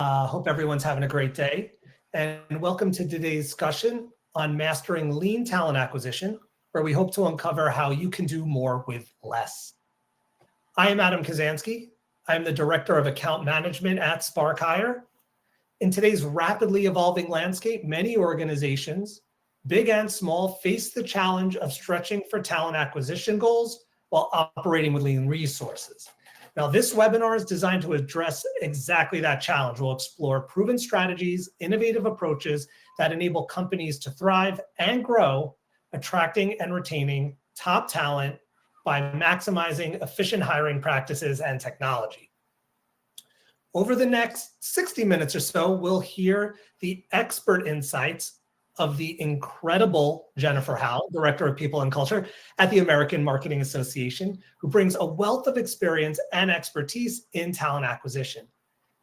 Hope everyone's having a great day. And welcome to today's discussion on mastering lean talent acquisition, where we hope to uncover how you can do more with less. I am Adam Kazansky. I'm the Director of Account Management at Spark Hire. In today's rapidly evolving landscape, many organizations, big and small, face the challenge of stretching for talent acquisition goals while operating with lean resources. Now, this webinar is designed to address exactly that challenge. We'll explore proven strategies, innovative approaches that enable companies to thrive and grow, attracting and retaining top talent by maximizing efficient hiring practices and technology. Over the next 60 minutes or so, we'll hear the expert insights of the incredible Jennifer Howe, Director of People and Culture at the American Marketing Association, who brings a wealth of experience and expertise in talent acquisition.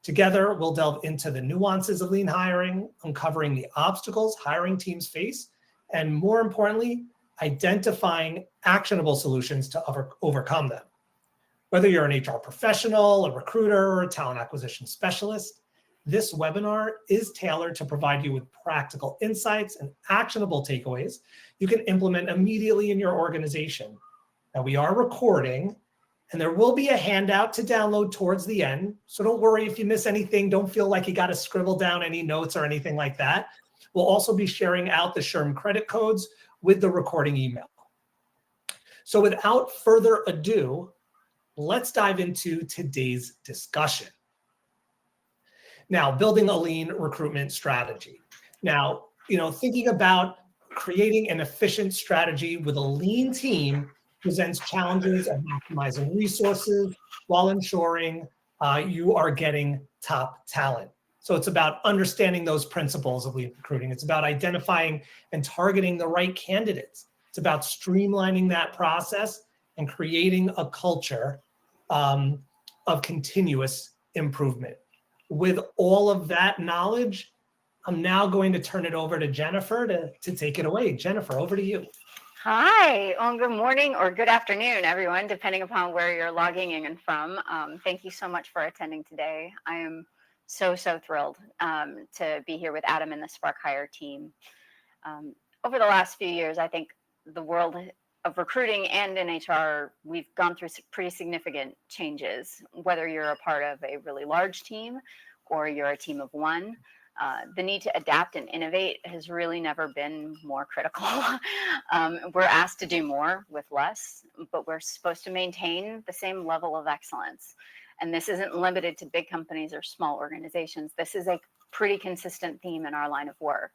Together, we'll delve into the nuances of lean hiring, uncovering the obstacles hiring teams face, and more importantly, identifying actionable solutions to overcome them. Whether you're an HR professional, a recruiter, or a talent acquisition specialist, this webinar is tailored to provide you with practical insights and actionable takeaways you can implement immediately in your organization. Now, we are recording, and there will be a handout to download towards the end. So don't worry if you miss anything. Don't feel like you got to scribble down any notes or anything like that. We'll also be sharing out the SHRM credit codes with the recording email. So without further ado, let's dive into today's discussion. Now, building a lean recruitment strategy. Now, thinking about creating an efficient strategy with a lean team presents challenges of maximizing resources while ensuring you are getting top talent. So it's about understanding those principles of lean recruiting. It's about identifying and targeting the right candidates. It's about streamlining that process and creating a culture of continuous improvement. With all of that knowledge, I'm now going to turn it over to Jennifer to take it away. Jennifer, over to you. Hi, well, good morning or good afternoon, everyone, depending upon where you're logging in from. Thank you so much for attending today. I am so thrilled to be here with Adam and the Spark Hire team. Over the last few years, I think the world of recruiting and in HR, we've gone through pretty significant changes, whether you're a part of a really large team or you're a team of one. The need to adapt and innovate has really never been more critical. We're asked to do more with less, but we're supposed to maintain the same level of excellence. And this isn't limited to big companies or small organizations. This is a pretty consistent theme in our line of work.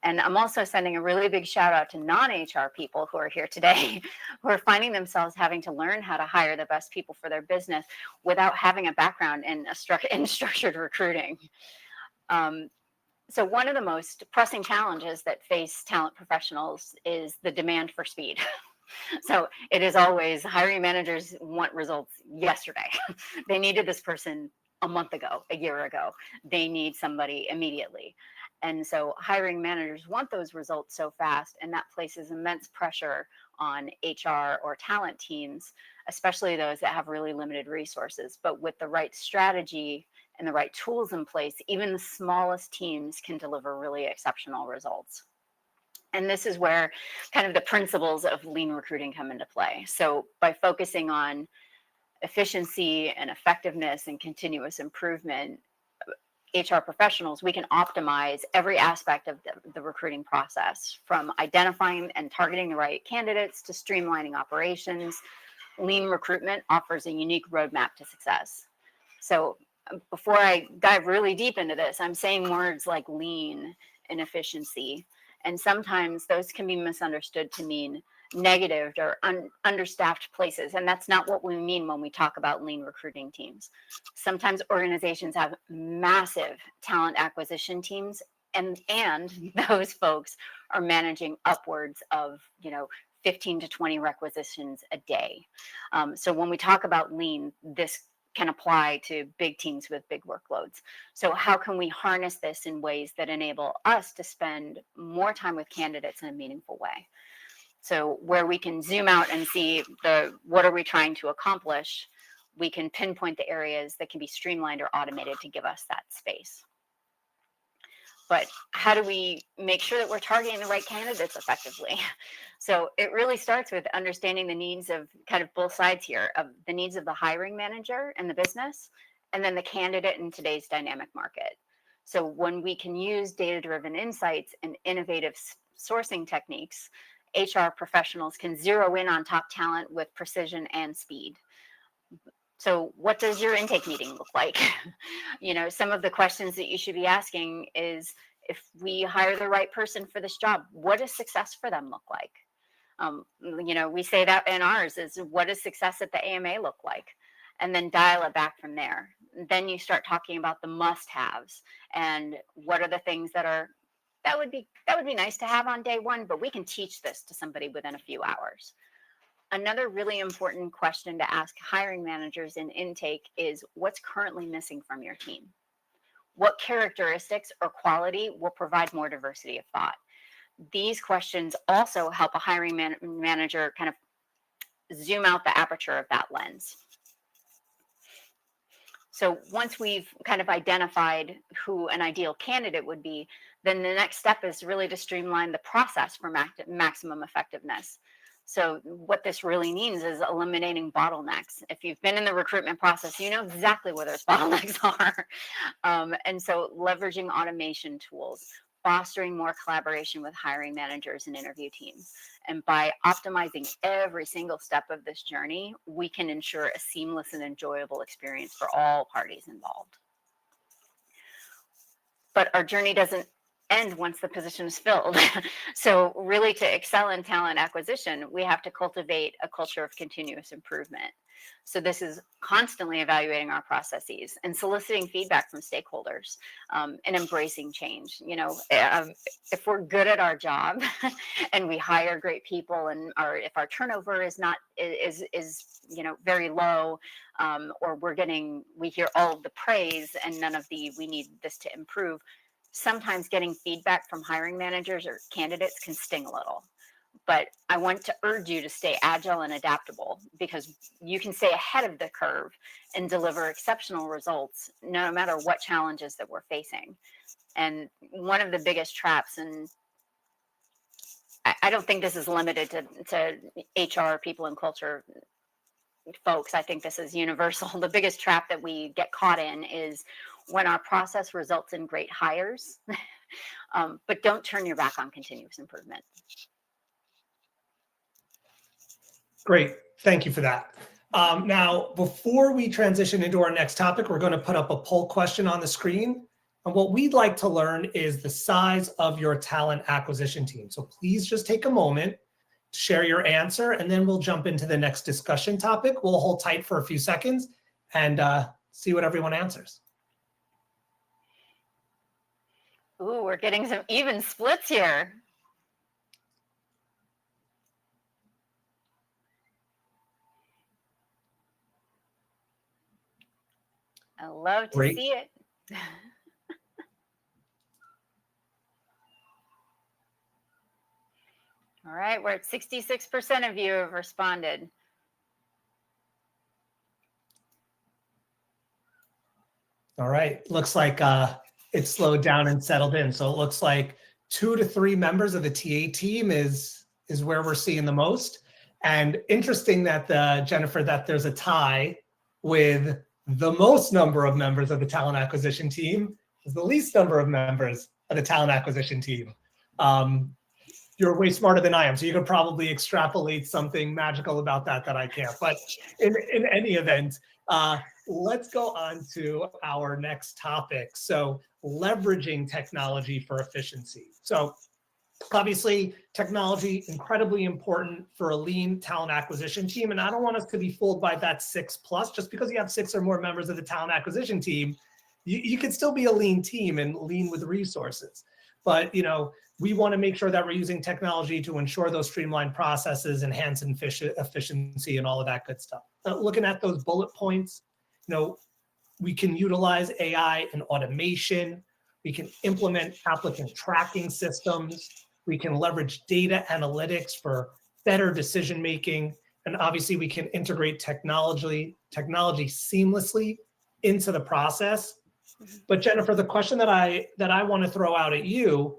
And I'm also sending a really big shout out to non-HR people who are here today, who are finding themselves having to learn how to hire the best people for their business without having a background in structured recruiting. So one of the most pressing challenges that face talent professionals is the demand for speed. So it is always hiring managers want results yesterday. They needed this person a month ago, a year ago. They need somebody immediately. And so hiring managers want those results so fast, and that places immense pressure on HR or talent teams, especially those that have really limited resources. But with the right strategy and the right tools in place, even the smallest teams can deliver really exceptional results. And this is where kind of the principles of lean recruiting come into play. So by focusing on efficiency and effectiveness and continuous improvement, HR professionals, we can optimize every aspect of the recruiting process, from identifying and targeting the right candidates to streamlining operations. Lean recruitment offers a unique roadmap to success. So before I dive really deep into this, I'm saying words like lean and efficiency, and sometimes those can be misunderstood to mean negative or understaffed places. And that's not what we mean when we talk about lean recruiting teams. Sometimes organizations have massive talent acquisition teams, and those folks are managing upwards of 15 to 20 requisitions a day. So when we talk about lean, this can apply to big teams with big workloads. So how can we harness this in ways that enable us to spend more time with candidates in a meaningful way? So where we can zoom out and see what are we trying to accomplish, we can pinpoint the areas that can be streamlined or automated to give us that space. But how do we make sure that we're targeting the right candidates effectively? So it really starts with understanding the needs of kind of both sides here, of the needs of the hiring manager and the business, and then the candidate in today's dynamic market. So when we can use data-driven insights and innovative sourcing techniques, HR professionals can zero in on top talent with precision and speed. So what does your intake meeting look like? Some of the questions that you should be asking is, if we hire the right person for this job, what does success for them look like? We say that in ours is, what does success at the AMA look like? And then dial it back from there. Then you start talking about the must-haves and what are the things that would be nice to have on day one, but we can teach this to somebody within a few hours. Another really important question to ask hiring managers in intake is, what's currently missing from your team? What characteristics or quality will provide more diversity of thought? These questions also help a hiring manager kind of zoom out the aperture of that lens. So once we've kind of identified who an ideal candidate would be, then the next step is really to streamline the process for maximum effectiveness. So what this really means is eliminating bottlenecks. If you've been in the recruitment process, you know exactly what those bottlenecks are. And so leveraging automation tools, fostering more collaboration with hiring managers and interview teams. And by optimizing every single step of this journey, we can ensure a seamless and enjoyable experience for all parties involved. But our journey doesn't end once the position is filled. So really, to excel in talent acquisition, we have to cultivate a culture of continuous improvement. So this is constantly evaluating our processes and soliciting feedback from stakeholders, and embracing change. If we're good at our job and we hire great people, and if our turnover is very low, or we hear all of the praise and none of the "we need this to improve," sometimes getting feedback from hiring managers or candidates can sting a little. But I want to urge you to stay agile and adaptable, because you can stay ahead of the curve and deliver exceptional results no matter what challenges that we're facing. And one of the biggest traps, and I don't think this is limited to HR, people and culture folks, I think this is universal. The biggest trap that we get caught in is when our process results in great hires, but don't turn your back on continuous improvement. Great. Thank you for that. Now, before we transition into our next topic, we're going to put up a poll question on the screen. And what we'd like to learn is the size of your talent acquisition team. So please just take a moment, share your answer, and then we'll jump into the next discussion topic. We'll hold tight for a few seconds and see what everyone answers. Ooh, we're getting some even splits here. I love to see it. All right, we're at 66% of you have responded. All right, looks like it slowed down and settled in. So it looks like 2 to 3 members of the TA team is where we're seeing the most. And interesting that Jennifer, that there's a tie with the most number of members of the talent acquisition team is the least number of members of the talent acquisition team. You're way smarter than I am, so you could probably extrapolate something magical about that I can't. But in any event, let's go on to our next topic. So leveraging technology for efficiency. So obviously, technology, incredibly important for a lean talent acquisition team. And I don't want us to be fooled by that 6+. Just because you have 6 or more members of the talent acquisition team, you could still be a lean team and lean with resources. But, we want to make sure that we're using technology to ensure those streamlined processes, enhance efficiency, and all of that good stuff. Looking at those bullet points, we can utilize AI and automation. We can implement applicant tracking systems. We can leverage data analytics for better decision-making. And obviously we can integrate technology seamlessly into the process. But Jennifer, the question that I want to throw out at you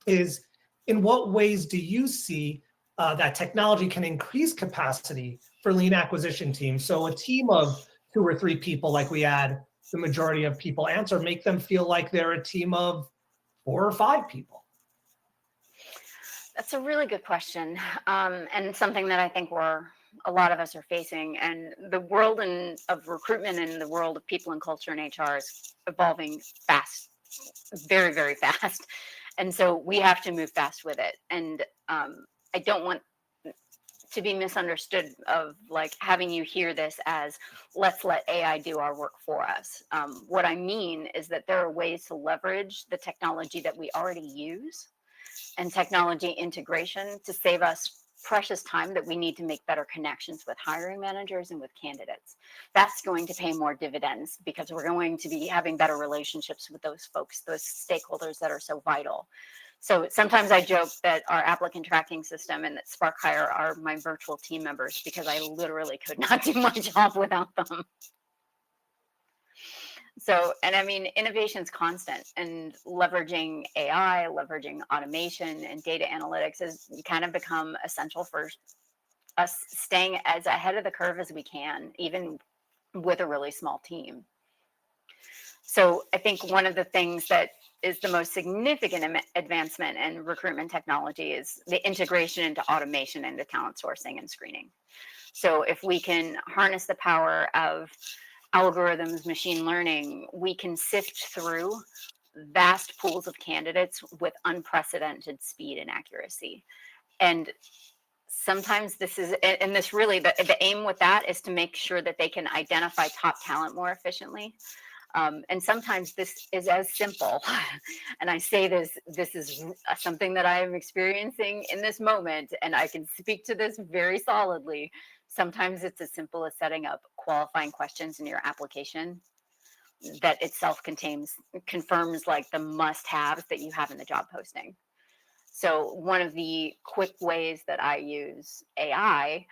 is, in what ways do you see that technology can increase capacity for lean acquisition teams? So a team of 2 or 3 people, like we had the majority of people answer, make them feel like they're a team of 4 or 5 people. That's a really good question, and something that I think a lot of us are facing. And the world of recruitment and the world of people and culture and HR is evolving fast, very, very fast. And so we have to move fast with it. And I don't want to be misunderstood of like having you hear this as let's let AI do our work for us. What I mean is that there are ways to leverage the technology that we already use and technology integration to save us precious time that we need to make better connections with hiring managers and with candidates. That's going to pay more dividends because we're going to be having better relationships with those folks, those stakeholders that are so vital. So sometimes I joke that our applicant tracking system and that Spark Hire are my virtual team members because I literally could not do my job without them. So, and I mean, innovation's constant, and leveraging AI, leveraging automation and data analytics has kind of become essential for us staying as ahead of the curve as we can, even with a really small team. So I think one of the things that is the most significant advancement in recruitment technology is the integration into automation into talent sourcing and screening. So if we can harness the power of algorithms, machine learning, we can sift through vast pools of candidates with unprecedented speed and accuracy. And sometimes this is, and this really, the aim with that is to make sure that they can identify top talent more efficiently. And sometimes this is as simple, and I say this is something that I am experiencing in this moment, and I can speak to this very solidly. Sometimes it's as simple as setting up qualifying questions in your application that itself confirms like the must-haves that you have in the job posting. So one of the quick ways that I use AI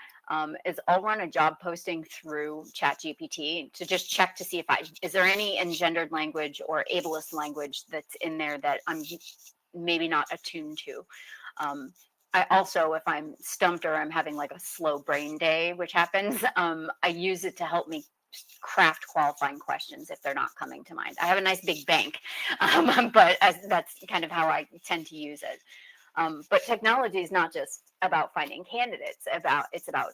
is I'll run a job posting through ChatGPT to just check to see is there any engendered language or ableist language that's in there that I'm maybe not attuned to. I also, if I'm stumped or I'm having like a slow brain day, which happens, I use it to help me craft qualifying questions if they're not coming to mind. I have a nice big bank, but that's kind of how I tend to use it. But technology is not just about finding candidates, it's about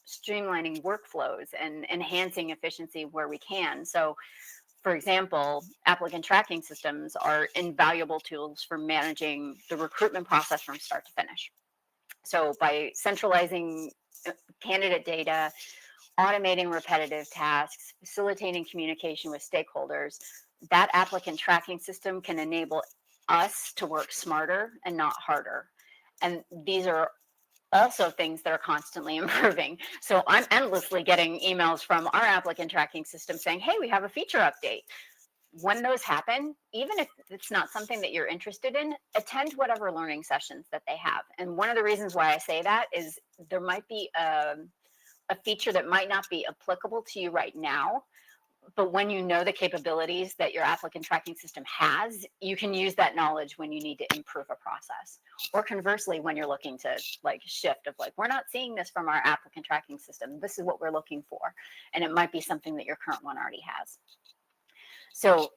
streamlining workflows and enhancing efficiency where we can. So, for example, applicant tracking systems are invaluable tools for managing the recruitment process from start to finish. So by centralizing candidate data, automating repetitive tasks, facilitating communication with stakeholders, that applicant tracking system can enable us to work smarter and not harder. And these are also things that are constantly improving. So I'm endlessly getting emails from our applicant tracking system saying, hey, we have a feature update. When those happen, even if it's not something that you're interested in, attend whatever learning sessions that they have. And one of the reasons why I say that is there might be a feature that might not be applicable to you right now, but when you know the capabilities that your applicant tracking system has, you can use that knowledge when you need to improve a process. Or conversely, when you're looking to like shift of like, we're not seeing this from our applicant tracking system. This is what we're looking for. And it might be something that your current one already has. So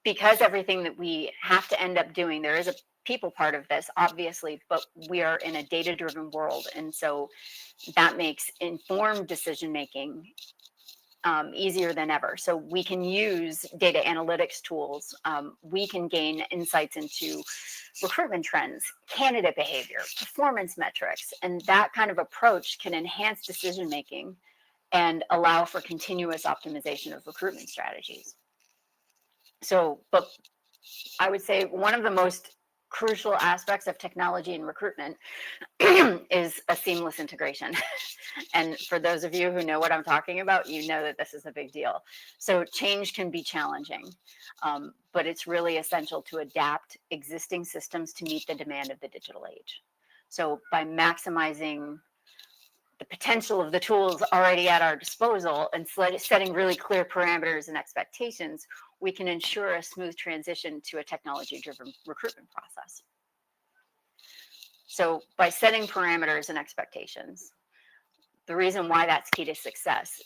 because everything that we have to end up doing, there is a people part of this, obviously, but we are in a data-driven world. And so that makes informed decision-making easier than ever. So we can use data analytics tools. We can gain insights into recruitment trends, candidate behavior, performance metrics, and that kind of approach can enhance decision-making and allow for continuous optimization of recruitment strategies. So, but I would say one of the most crucial aspects of technology in recruitment is a seamless integration. And for those of you who know what I'm talking about, you know that this is a big deal. So change can be challenging, but it's really essential to adapt existing systems to meet the demand of the digital age. So by maximizing the potential of the tools already at our disposal and setting really clear parameters and expectations, we can ensure a smooth transition to a technology-driven recruitment process. So by setting parameters and expectations, the reason why that's key to success,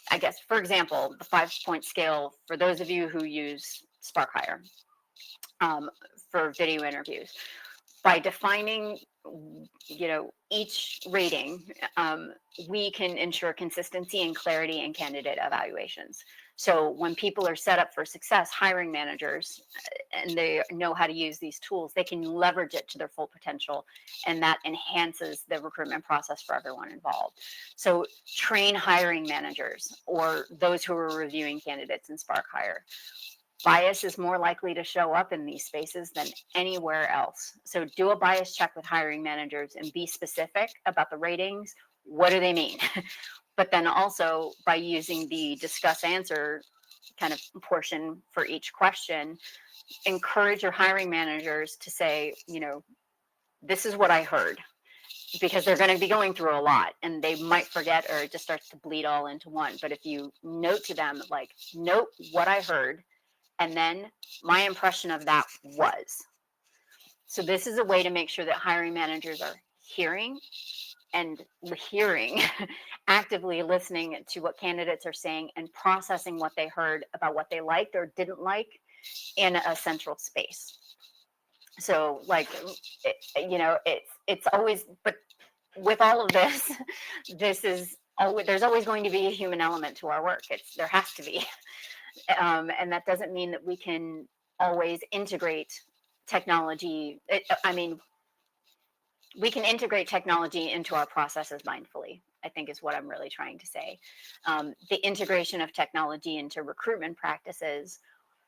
I guess, for example, the 5-point scale, for those of you who use SparkHire for video interviews, by defining, each rating, we can ensure consistency and clarity in candidate evaluations. So when people are set up for success, hiring managers, and they know how to use these tools, they can leverage it to their full potential, and that enhances the recruitment process for everyone involved. So train hiring managers or those who are reviewing candidates in SparkHire. Bias is more likely to show up in these spaces than anywhere else. So do a bias check with hiring managers and be specific about the ratings. What do they mean? But then also by using the discuss answer kind of portion for each question, encourage your hiring managers to say, this is what I heard, because they're going to be going through a lot and they might forget, or it just starts to bleed all into one. But if you note to them, like, note what I heard, and then my impression of that was. So this is a way to make sure that hiring managers are hearing, actively listening to what candidates are saying and processing what they heard about what they liked or didn't like in a central space. So it's always, but with all of this, there's always going to be a human element to our work. There has to be. And that doesn't mean that we can always integrate technology. We can integrate technology into our processes mindfully, I think is what I'm really trying to say. The integration of technology into recruitment practices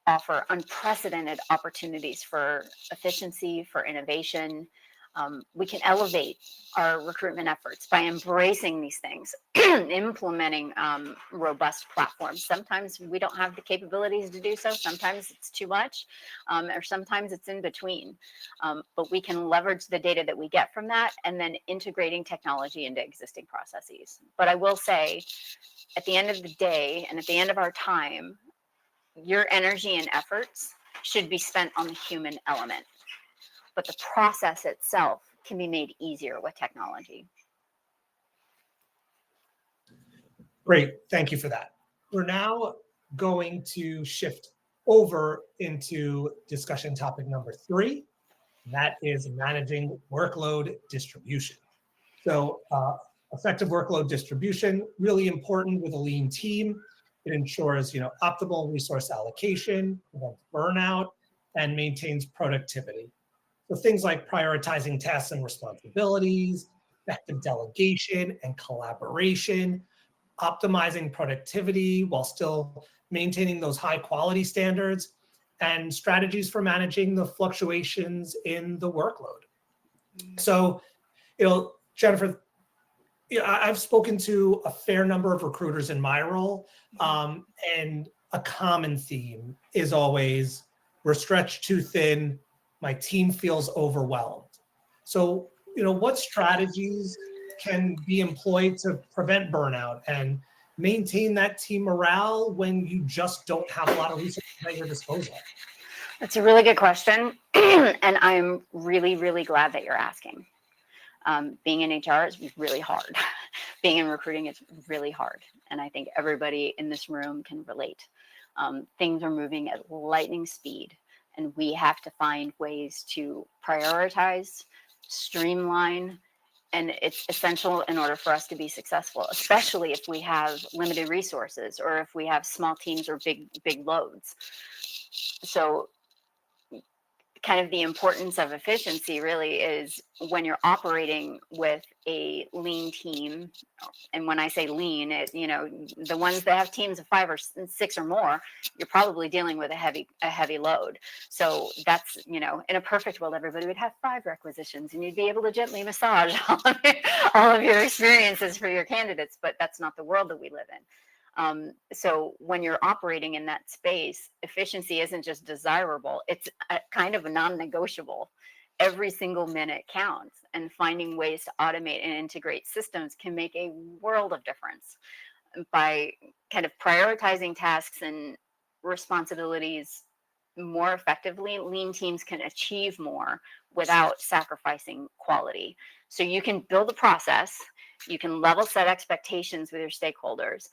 offer unprecedented opportunities for efficiency, for innovation. We can elevate our recruitment efforts by embracing these things, implementing robust platforms. Sometimes we don't have the capabilities to do so. Sometimes it's too much, or sometimes it's in between. But we can leverage the data that we get from that and then integrating technology into existing processes. But I will say, at the end of the day and at the end of our time, your energy and efforts should be spent on the human element. But the process itself can be made easier with technology. Great, thank you for that. We're now going to shift over into discussion topic number 3. That is managing workload distribution. So effective workload distribution, really important with a lean team. It ensures optimal resource allocation, prevents burnout, and maintains productivity. So things like prioritizing tasks and responsibilities, effective delegation and collaboration, optimizing productivity while still maintaining those high quality standards, and strategies for managing the fluctuations in the workload. So, Jennifer, I've spoken to a fair number of recruiters in my role, and a common theme is always, we're stretched too thin, my team feels overwhelmed. So, what strategies can be employed to prevent burnout and maintain that team morale when you just don't have a lot of resources at your disposal? That's a really good question. And I'm really, really glad that you're asking. Being in HR is really hard. Being in recruiting is really hard. And I think everybody in this room can relate. Things are moving at lightning speed, and we have to find ways to prioritize, streamline, and it's essential in order for us to be successful, especially if we have limited resources or if we have small teams or big loads. So kind of the importance of efficiency really is when you're operating with a lean team. And when I say lean, the ones that have teams of 5 or 6 or more, you're probably dealing with a heavy load. So that's, in a perfect world, everybody would have 5 requisitions and you'd be able to gently massage all of your experiences for your candidates, but that's not the world that we live in. So when you're operating in that space, efficiency isn't just desirable, it's kind of a non-negotiable. every single minute counts, and finding ways to automate and integrate systems can make a world of difference by kind of prioritizing tasks and responsibilities more effectively. Lean teams can achieve more without sacrificing quality. So you can build a process, you can level set expectations with your stakeholders.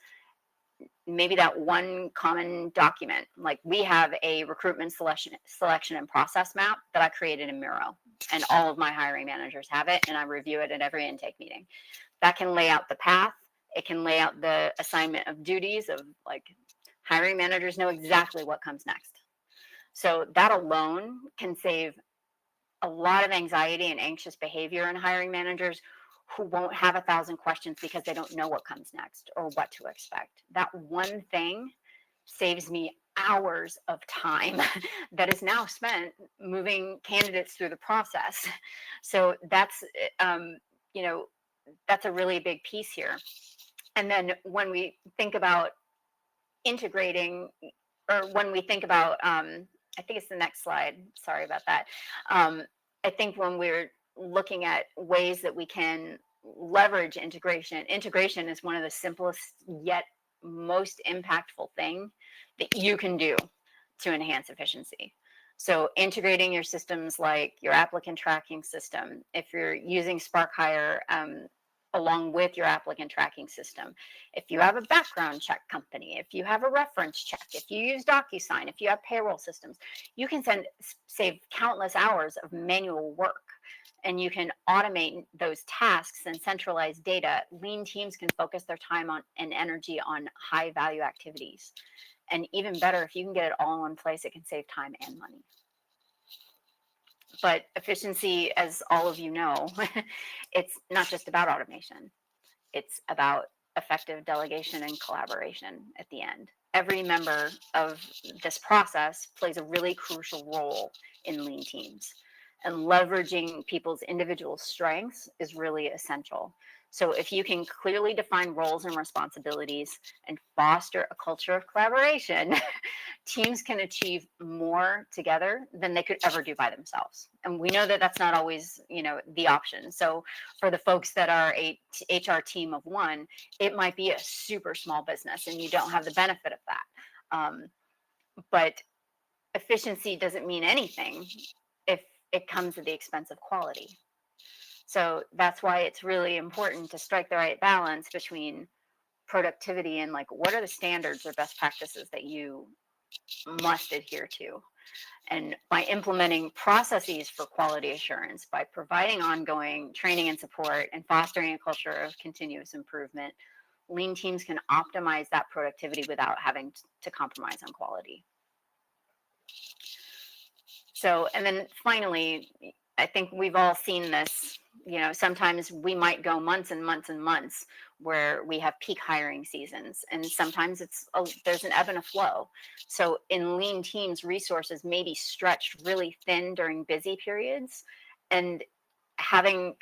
Maybe that one common document, like we have a recruitment selection and process map that I created in Miro, and all of my hiring managers have it, and I review it at every intake meeting. That can lay out the path. It can lay out the assignment of duties of, like, hiring managers know exactly what comes next. So that alone can save a lot of anxiety and anxious behavior in hiring managers who won't have 1,000 questions because they don't know what comes next or what to expect. That one thing saves me hours of time that is now spent moving candidates through the process. So that's, you know, that's a really big piece here. And then when we think about integrating, or when we think about, I think it's the next slide. Sorry about that. I think when we're looking at ways that we can leverage integration, integration is one of the simplest yet most impactful thing that you can do to enhance efficiency. So integrating your systems like your applicant tracking system, if you're using Spark Hire, along with your applicant tracking system. If you have a background check company, if you have a reference check, if you use DocuSign, if you have payroll systems, you can save countless hours of manual work, and you can automate those tasks and centralize data. Lean teams can focus their time on and energy on high value activities. And even better, if you can get it all in one place, it can save time and money. But efficiency, as all of you know, it's not just about automation. It's about effective delegation and collaboration at the end. Every member of this process plays a really crucial role in lean teams. And leveraging people's individual strengths is really essential. So if you can clearly define roles and responsibilities and foster a culture of collaboration, teams can achieve more together than they could ever do by themselves. And we know that that's not always, the option. So for the folks that are a HR team of one, it might be a super small business and you don't have the benefit of that. But efficiency doesn't mean anything if it comes at the expense of quality. So that's why it's really important to strike the right balance between productivity and, like, what are the standards or best practices that you must adhere to. And by implementing processes for quality assurance, by providing ongoing training and support, and fostering a culture of continuous improvement, lean teams can optimize that productivity without having to compromise on quality. So, and then finally, I think we've all seen this. Sometimes we might go months and months and months where we have peak hiring seasons, and sometimes there's an ebb and a flow. So in lean teams, resources may be stretched really thin during busy periods, and having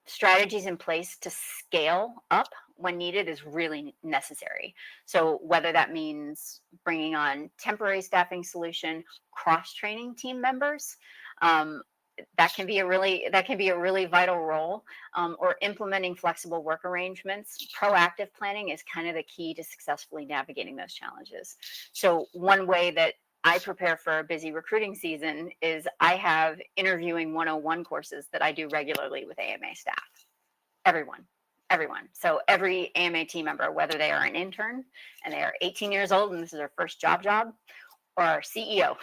strategies in place to scale up when needed is really necessary. So whether that means bringing on temporary staffing solution, cross-training team members, that can be a really vital role, or implementing flexible work arrangements. Proactive planning is kind of the key to successfully navigating those challenges. So one way that I prepare for a busy recruiting season is I have interviewing 101 courses that I do regularly with AMA staff. Everyone. So every AMA team member, whether they are an intern and they are 18 years old and this is their first job, or our CEO,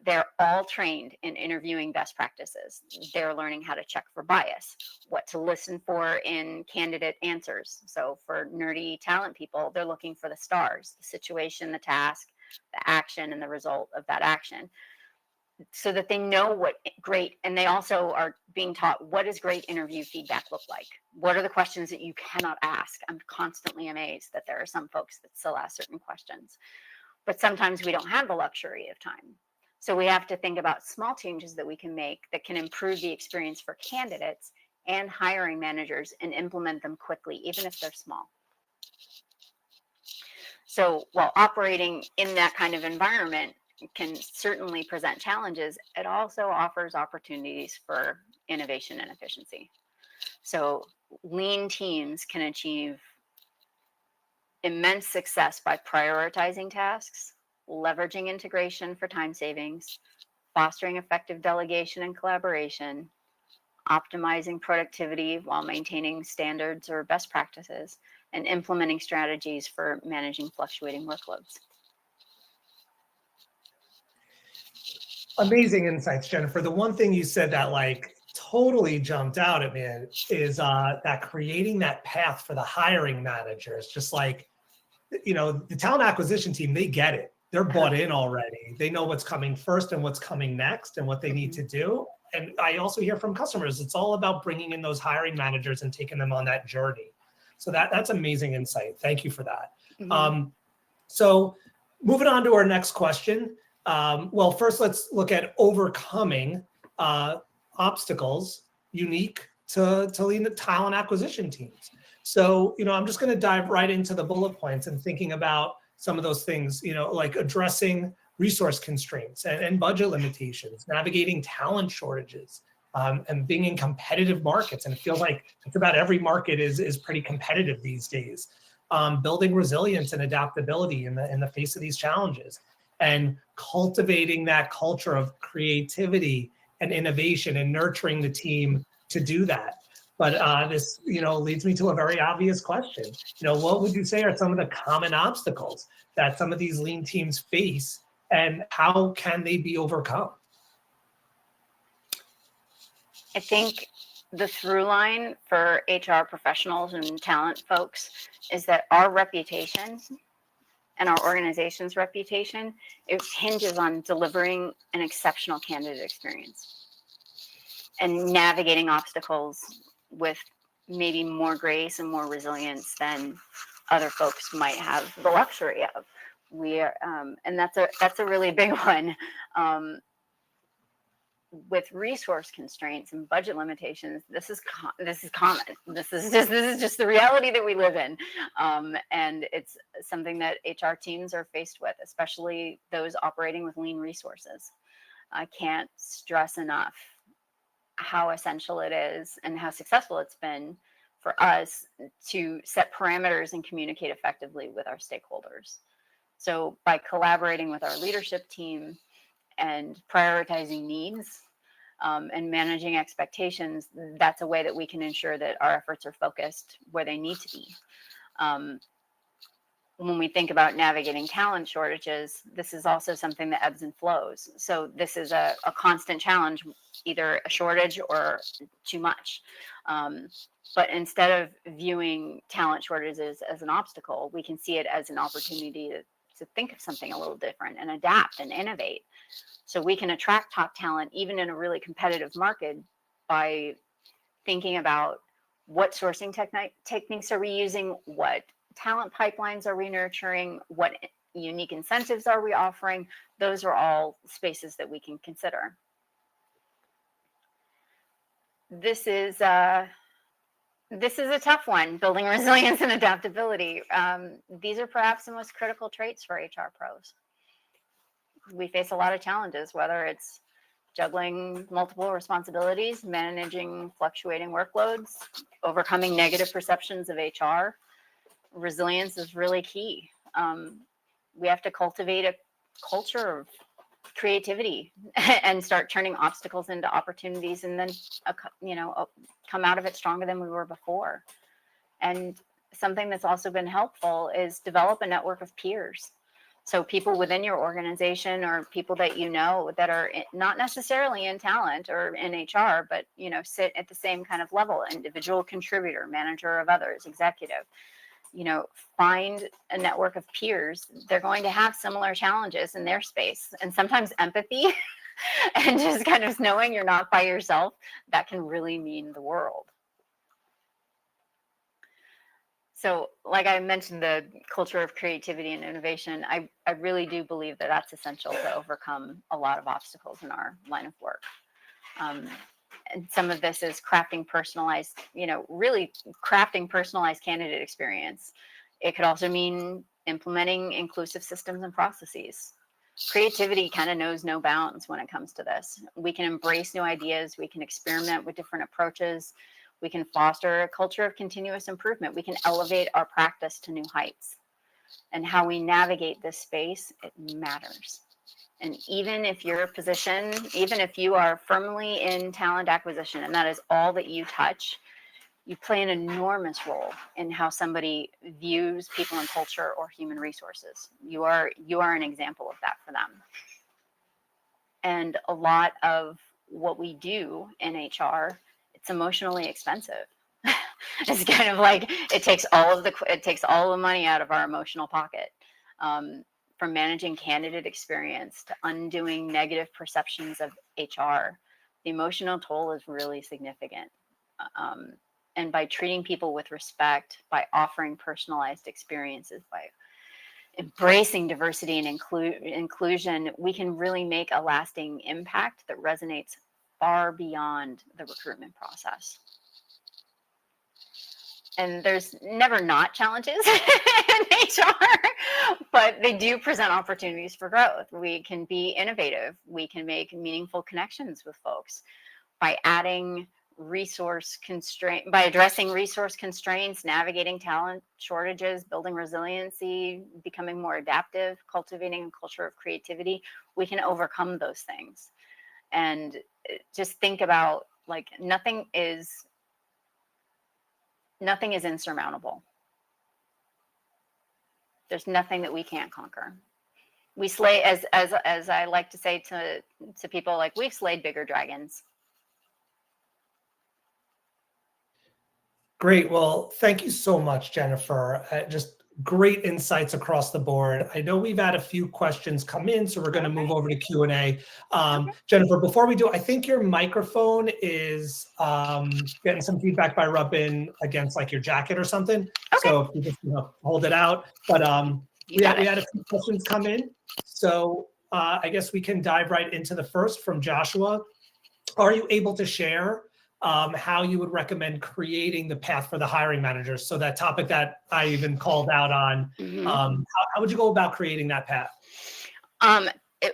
they're all trained in interviewing best practices. They're learning how to check for bias, what to listen for in candidate answers. So for nerdy talent people, they're looking for the stars, the situation, the task, the action, and the result of that action, so that they know and they also are being taught, what does great interview feedback look like? What are the questions that you cannot ask? I'm constantly amazed that there are some folks that still ask certain questions. But sometimes we don't have the luxury of time. So we have to think about small changes that we can make that can improve the experience for candidates and hiring managers, and implement them quickly, even if they're small. So while operating in that kind of environment, can certainly present challenges, it also offers opportunities for innovation and efficiency. So lean teams can achieve immense success by prioritizing tasks, leveraging integration for time savings, fostering effective delegation and collaboration, optimizing productivity while maintaining standards or best practices, and implementing strategies for managing fluctuating workloads. Amazing insights, Jennifer. The one thing you said that like totally jumped out at me is that creating that path for the hiring managers, just like, the talent acquisition team, they get it. They're bought in already. They know what's coming first and what's coming next and what they need to do. And I also hear from customers, it's all about bringing in those hiring managers and taking them on that journey. So that's amazing insight. Thank you for that. So moving on to our next question. Well, first, let's look at overcoming obstacles unique to lean the talent acquisition teams. So, I'm just going to dive right into the bullet points and thinking about some of those things, like addressing resource constraints and budget limitations, navigating talent shortages, and being in competitive markets. And it feels like it's about every market is pretty competitive these days. Building resilience and adaptability in the face of these challenges, and cultivating that culture of creativity and innovation and nurturing the team to do that. But this, leads me to a very obvious question. What would you say are some of the common obstacles that some of these lean teams face, and how can they be overcome? I think the through line for HR professionals and talent folks is that our reputation and our organization's reputation, it hinges on delivering an exceptional candidate experience and navigating obstacles with maybe more grace and more resilience than other folks might have the luxury of. We are, and that's a really big one. With resource constraints and budget limitations, this is common. This is just the reality that we live in, and it's something that HR teams are faced with, especially those operating with lean resources. I can't stress enough how essential it is and how successful it's been for us to set parameters and communicate effectively with our stakeholders. So by collaborating with our leadership team and prioritizing needs and managing expectations, that's a way that we can ensure that our efforts are focused where they need to be. When we think about navigating talent shortages, this is also something that ebbs and flows. So this is a constant challenge, either a shortage or too much. But instead of viewing talent shortages as an obstacle, we can see it as an opportunity to think of something a little different and adapt and innovate. So we can attract top talent even in a really competitive market by thinking about what sourcing techniques are we using, what talent pipelines are we nurturing, what unique incentives are we offering. Those are all spaces that we can consider. This is a tough one, building resilience and adaptability. These are perhaps the most critical traits for HR pros. We face a lot of challenges, whether it's juggling multiple responsibilities, managing fluctuating workloads, overcoming negative perceptions of HR. Resilience is really key. We have to cultivate a culture of creativity and start turning obstacles into opportunities, and then come out of it stronger than we were before. And something that's also been helpful is develop a network of peers. So people within your organization or people that that are not necessarily in talent or in HR, but sit at the same kind of level: individual contributor, manager of others, executive. Find a network of peers. They're going to have similar challenges in their space, and sometimes empathy and just kind of knowing you're not by yourself, that can really mean the world. So like I mentioned, the culture of creativity and innovation, I really do believe that that's essential to overcome a lot of obstacles in our line of work. And some of this is crafting personalized candidate experience. It could also mean implementing inclusive systems and processes. Creativity kind of knows no bounds when it comes to this. We can embrace new ideas. We can experiment with different approaches. We can foster a culture of continuous improvement. We can elevate our practice to new heights. And how we navigate this space, it matters. And even if your position, even if you are firmly in talent acquisition and that is all that you touch, you play an enormous role in how somebody views people and culture or human resources. You are an example of that for them. And a lot of what we do in HR, it's emotionally expensive. It's kind of like it takes all the money out of our emotional pocket. From managing candidate experience to undoing negative perceptions of HR, the emotional toll is really significant. And by treating people with respect, by offering personalized experiences, by embracing diversity and inclusion, we can really make a lasting impact that resonates far beyond the recruitment process. And there's never not challenges in HR, but they do present opportunities for growth. We can be innovative. We can make meaningful connections with folks by adding by addressing resource constraints, navigating talent shortages, building resiliency, becoming more adaptive, cultivating a culture of creativity. We can overcome those things. And just think about, like, nothing is insurmountable. There's nothing that we can't conquer. We slay, as I like to say to people, like, we've slayed bigger dragons. Great. Well, thank you so much, Jennifer. Just great insights across the board. I know we've had a few questions come in, so we're going to move over to Q&A. Jennifer, before we do, I think your microphone is getting some feedback by rubbing against, like, your jacket or something. Okay. So if you just hold it out. But we had a few questions come in. So I guess we can dive right into the first from Joshua. Are you able to share how you would recommend creating the path for the hiring managers? So that topic that I even called out on, how would you go about creating that path?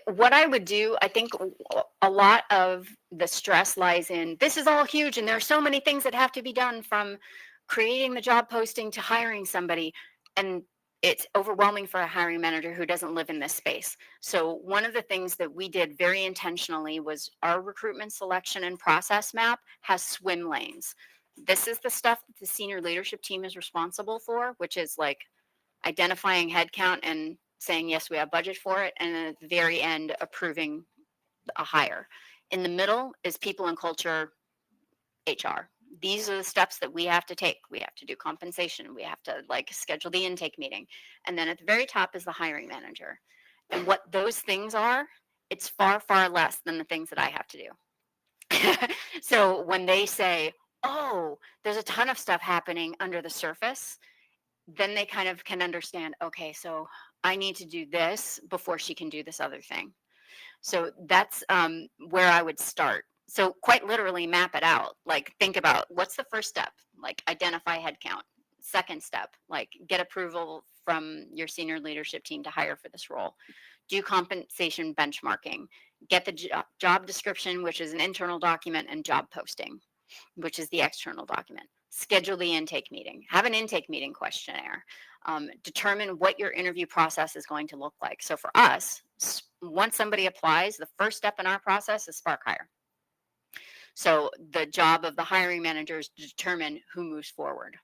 What I would do, I think a lot of the stress lies in, this is all huge and there are so many things that have to be done, from creating the job posting to hiring somebody. And it's overwhelming for a hiring manager who doesn't live in this space. So one of the things that we did very intentionally was our recruitment selection and process map has swim lanes. This is the stuff that the senior leadership team is responsible for, which is like identifying headcount and saying, yes, we have budget for it. And then at the very end, approving a hire. In the middle is people and culture, HR. These are the steps that we have to take. We have to do compensation. We have to, like, schedule the intake meeting. And then at the very top is the hiring manager. And what those things are, it's far, far less than the things that I have to do. So when they say, oh, there's a ton of stuff happening under the surface, then they kind of can understand, okay, so I need to do this before she can do this other thing. So that's where I would start. So quite literally map it out. Like, think about, what's the first step? Like, identify headcount. Second step, like, get approval from your senior leadership team to hire for this role. Do compensation benchmarking. Get the job description, which is an internal document, and job posting, which is the external document. Schedule the intake meeting. Have an intake meeting questionnaire. Determine what your interview process is going to look like. So for us, once somebody applies, the first step in our process is Spark Hire. So the job of the hiring manager is to determine who moves forward.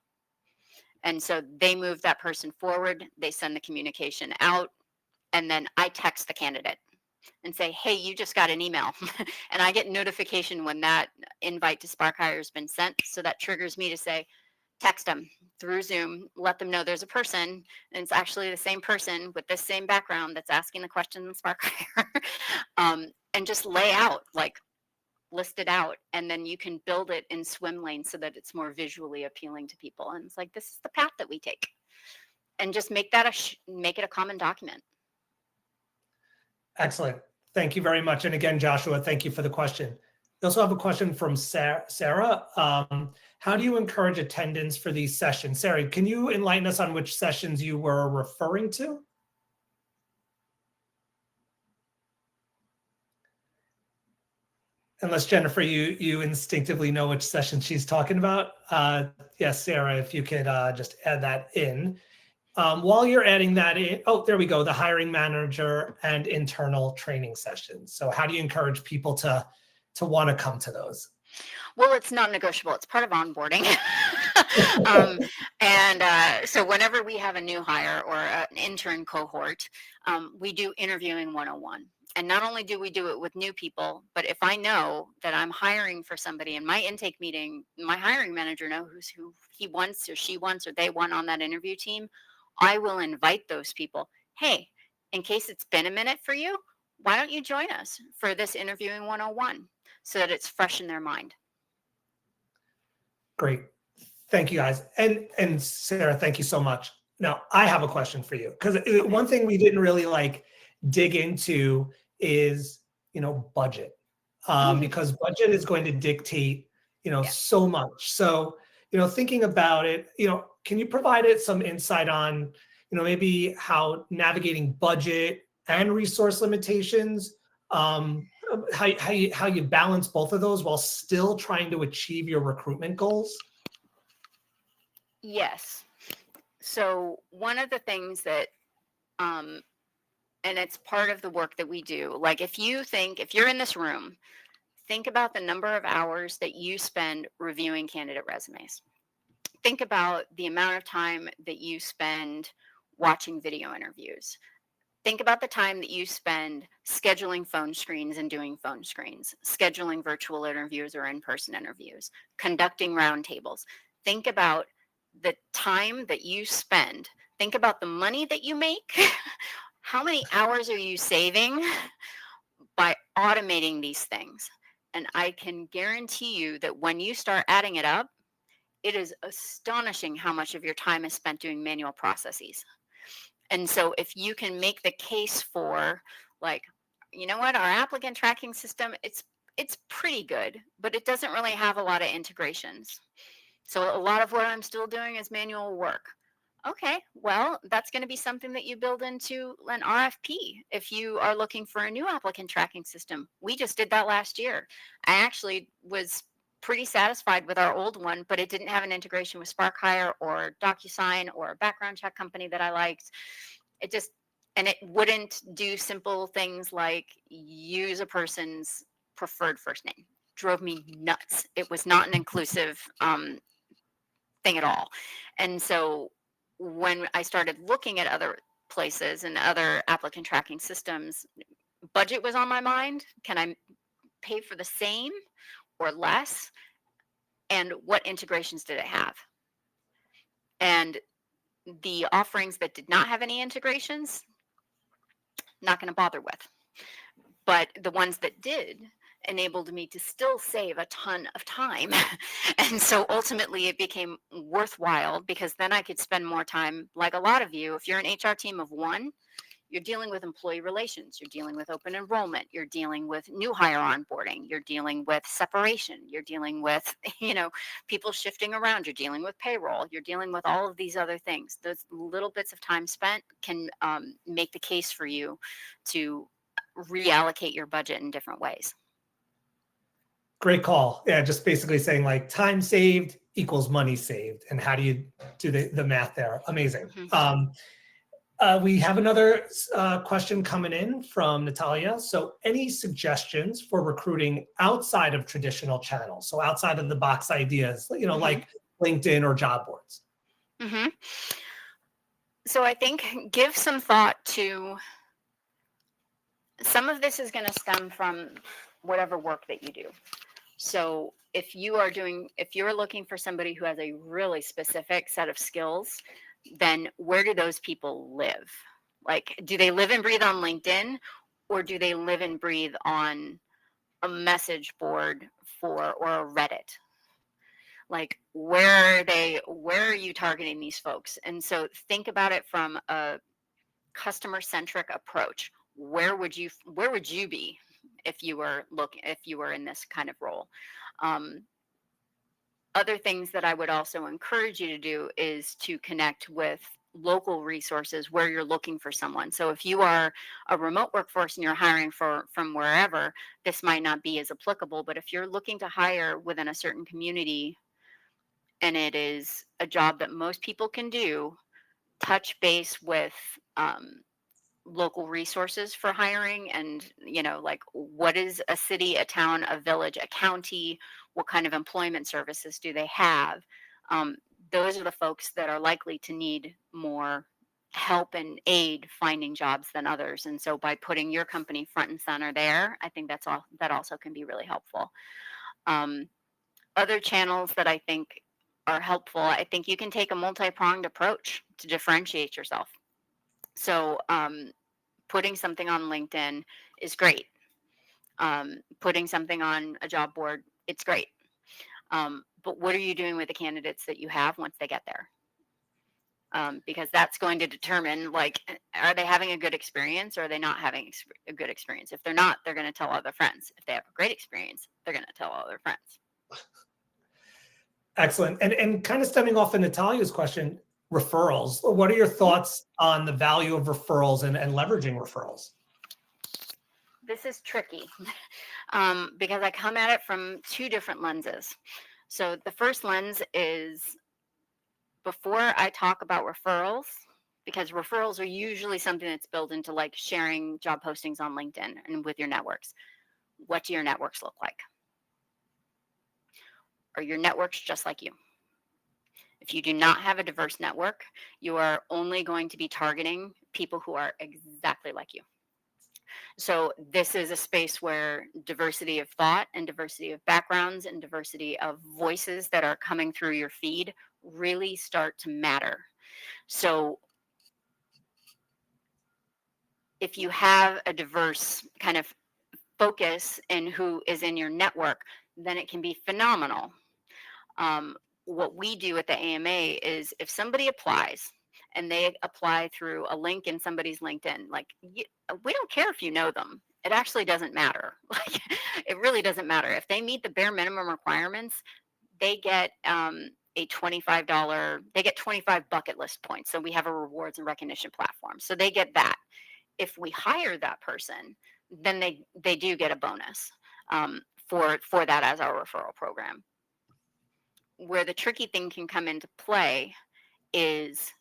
And so they move that person forward, they send the communication out, and then I text the candidate and say, hey, you just got an email. And I get notification when that invite to Spark Hire has been sent. So that triggers me to say, text them through Zoom, let them know there's a person, and it's actually the same person with this same background that's asking the question in Spark Hire. And just lay out, like, list it out, and then you can build it in swim lanes so that it's more visually appealing to people. And it's like, this is the path that we take, and just make that make it a common document. Excellent. Thank you very much. And again, Joshua, thank you for the question. We also have a question from Sarah. How do you encourage attendance for these sessions? Sarah, can you enlighten us on which sessions you were referring to? unless Jennifer, you instinctively know which session she's talking about. Yes, Sarah, if you could just add that in. While you're adding that in, oh, there we go, the hiring manager and internal training sessions. So how do you encourage people to want to come to those? Well, it's non-negotiable. It's part of onboarding. So whenever we have a new hire or an intern cohort, we do interviewing 101. And not only do we do it with new people, but if I know that I'm hiring for somebody in my intake meeting, my hiring manager knows who he wants or she wants or they want on that interview team, I will invite those people. Hey, in case it's been a minute for you, why don't you join us for this interviewing 101 so that it's fresh in their mind? Great. Thank you guys. And Sarah, thank you so much. Now, I have a question for you because one thing we didn't really like dig into is, budget. Because budget is going to dictate, Yeah. so much. So, thinking about it, can you provide it some insight on, maybe how navigating budget and resource limitations, how you balance both of those while still trying to achieve your recruitment goals? Yes. So one of the things that, and it's part of the work that we do, like if you're in this room, think about the number of hours that you spend reviewing candidate resumes. Think about the amount of time that you spend watching video interviews. Think about the time that you spend scheduling phone screens and doing phone screens, scheduling virtual interviews or in-person interviews, conducting roundtables. Think about the time that you spend. Think about the money that you make. How many hours are you saving by automating these things? And I can guarantee you that when you start adding it up, it is astonishing how much of your time is spent doing manual processes. And so if you can make the case for, like, you know what, our applicant tracking system, it's pretty good, but it doesn't really have a lot of integrations. So a lot of what I'm still doing is manual work. Okay, well, that's going to be something that you build into an RFP if you are looking for a new applicant tracking system. We just did that last year. I actually was pretty satisfied with our old one, but it didn't have an integration with Spark Hire or DocuSign or a background check company that I liked. And it wouldn't do simple things like use a person's preferred first name. Drove me nuts. It was not an inclusive thing at all. And so when I started looking at other places and other applicant tracking systems, budget was on my mind. Can I pay for the same or less? And what integrations did it have? And the offerings that did not have any integrations, not going to bother with. But the ones that did enabled me to still save a ton of time. And so ultimately it became worthwhile because then I could spend more time, like a lot of you, if you're an HR team of one, you're dealing with employee relations, you're dealing with open enrollment, you're dealing with new hire onboarding, you're dealing with separation, you're dealing with, people shifting around, you're dealing with payroll, you're dealing with all of these other things. Those little bits of time spent can make the case for you to reallocate your budget in different ways. Great call. Yeah, just basically saying like time saved equals money saved. And how do you do the math there? Amazing. We have another question coming in from Natalia. So any suggestions for recruiting outside of traditional channels? So outside of the box ideas, like LinkedIn or job boards? So I think give some thought to, some of this is going to stem from whatever work that you do. So if you're looking for somebody who has a really specific set of skills, then where do those people live? Like, do they live and breathe on LinkedIn, or do they live and breathe on a message board or a Reddit? Like, where are you targeting these folks? And so think about it from a customer centric approach. Where would you be if you were in this kind of role? Other things that I would also encourage you to do is to connect with local resources where you're looking for someone. So if you are a remote workforce and you're hiring from wherever, this might not be as applicable. But if you're looking to hire within a certain community and it is a job that most people can do, touch base with local resources for hiring, and like, what is a city, a town, a village, a county, what kind of employment services do they have. Those are the folks that are likely to need more help and aid finding jobs than others, and so by putting your company front and center there, I think that also can be really helpful. um, Other channels that I think are helpful, I think you can take a multi-pronged approach to differentiate yourself. So putting something on LinkedIn is great. Putting something on a job board, it's great. But what are you doing with the candidates that you have once they get there? Because that's going to determine, like, are they having a good experience or are they not having a good experience? If they're not, they're going to tell all their friends. If they have a great experience, they're going to tell all their friends. Excellent. And kind of stemming off of Natalia's question, referrals. What are your thoughts on the value of referrals and leveraging referrals? This is tricky because I come at it from two different lenses. So the first lens is, before I talk about referrals, because referrals are usually something that's built into, like, sharing job postings on LinkedIn and with your networks. What do your networks look like? Are your networks just like you? If you do not have a diverse network, you are only going to be targeting people who are exactly like you. So this is a space where diversity of thought and diversity of backgrounds and diversity of voices that are coming through your feed really start to matter. So if you have a diverse kind of focus in who is in your network, then it can be phenomenal. What we do at the AMA is, if somebody applies and they apply through a link in somebody's LinkedIn, like, we don't care if you know them. It actually doesn't matter. Like, it really doesn't matter. If they meet the bare minimum requirements, they get a $25, they get 25 bucket list points. So we have a rewards and recognition platform. So they get that. If we hire that person, then they do get a bonus for that as our referral program. Where the tricky thing can come into play is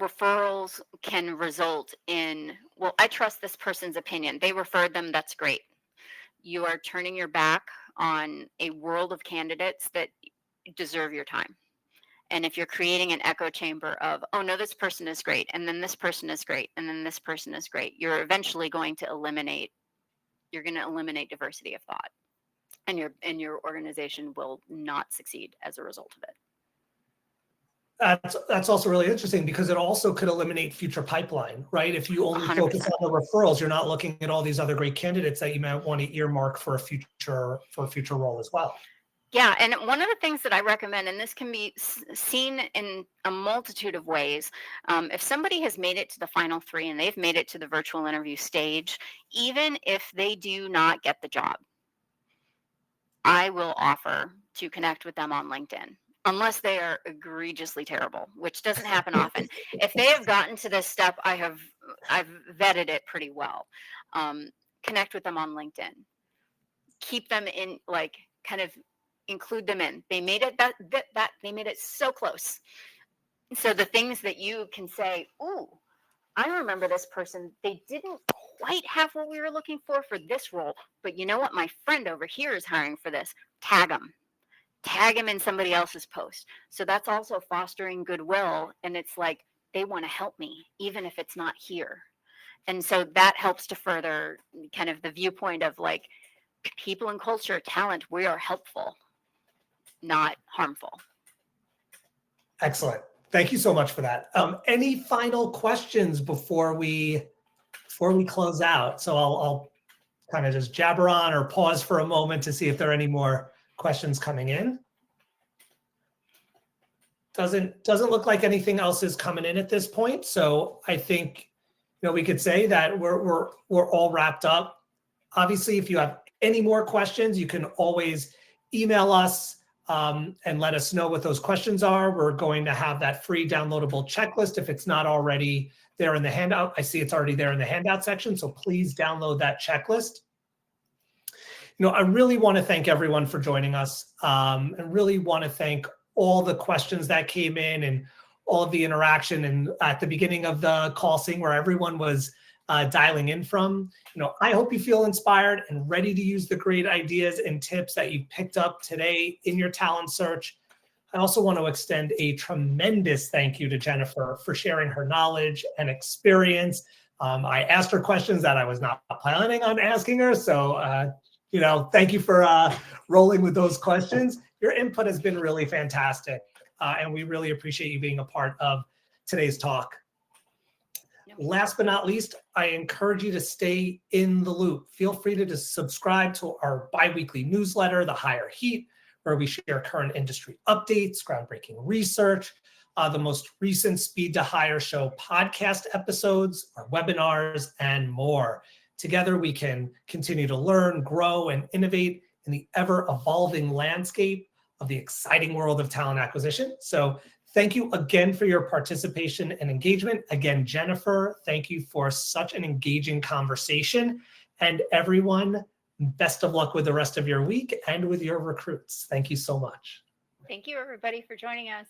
referrals can result in, well, I trust this person's opinion. They referred them. That's great. You are turning your back on a world of candidates that deserve your time. And if you're creating an echo chamber of, oh no, this person is great, and then this person is great, and then this person is great, you're eventually going to eliminate diversity of thought. And your organization will not succeed as a result of it. That's also really interesting, because it also could eliminate future pipeline, right? If you only 100%. focus on the referrals, you're not looking at all these other great candidates that you might want to earmark for a future role as well. Yeah, and one of the things that I recommend, and this can be seen in a multitude of ways, if somebody has made it to the final three and they've made it to the virtual interview stage, even if they do not get the job, I will offer to connect with them on LinkedIn, unless they are egregiously terrible, which doesn't happen often. If they have gotten to this step, I've vetted it pretty well. Connect with them on LinkedIn. Keep them in, like, kind of include them in. They made it that they made it so close. So the things that you can say, ooh, I remember this person. They didn't quite have what we were looking for this role, but you know what? My friend over here is hiring for this. Tag them in somebody else's post. So that's also fostering goodwill. And it's like, they want to help me, even if it's not here. And so that helps to further kind of the viewpoint of, like, people and culture, talent, we are helpful, not harmful. Excellent. Thank you so much for that. Any final questions before we close out? So I'll kind of just jabber on or pause for a moment to see if there are any more questions coming in. Doesn't look like anything else is coming in at this point. So I think, we could say that we're all wrapped up. Obviously, if you have any more questions, you can always email us. and let us know what those questions are. We're going to have that free downloadable checklist if it's not already there in the handout. I see it's already there in the handout section, so please download that checklist. I really want to thank everyone for joining us, and really want to thank all the questions that came in and all of the interaction. And at the beginning of the call, seeing where everyone was dialing in from. I hope you feel inspired and ready to use the great ideas and tips that you picked up today in your talent search. I also want to extend a tremendous thank you to Jennifer for sharing her knowledge and experience. I asked her questions that I was not planning on asking her. So, thank you for rolling with those questions. Your input has been really fantastic. And we really appreciate you being a part of today's talk. Last but not least, I encourage you to stay in the loop. Feel free to just subscribe to our bi-weekly newsletter, The Hire Heat, where we share current industry updates, groundbreaking research, the most recent Speed to Hire Show podcast episodes, our webinars, and more. Together, we can continue to learn, grow, and innovate in the ever-evolving landscape of the exciting world of talent acquisition. So thank you again for your participation and engagement. Again, Jennifer, thank you for such an engaging conversation. And everyone, best of luck with the rest of your week and with your recruits. Thank you so much. Thank you, everybody, for joining us.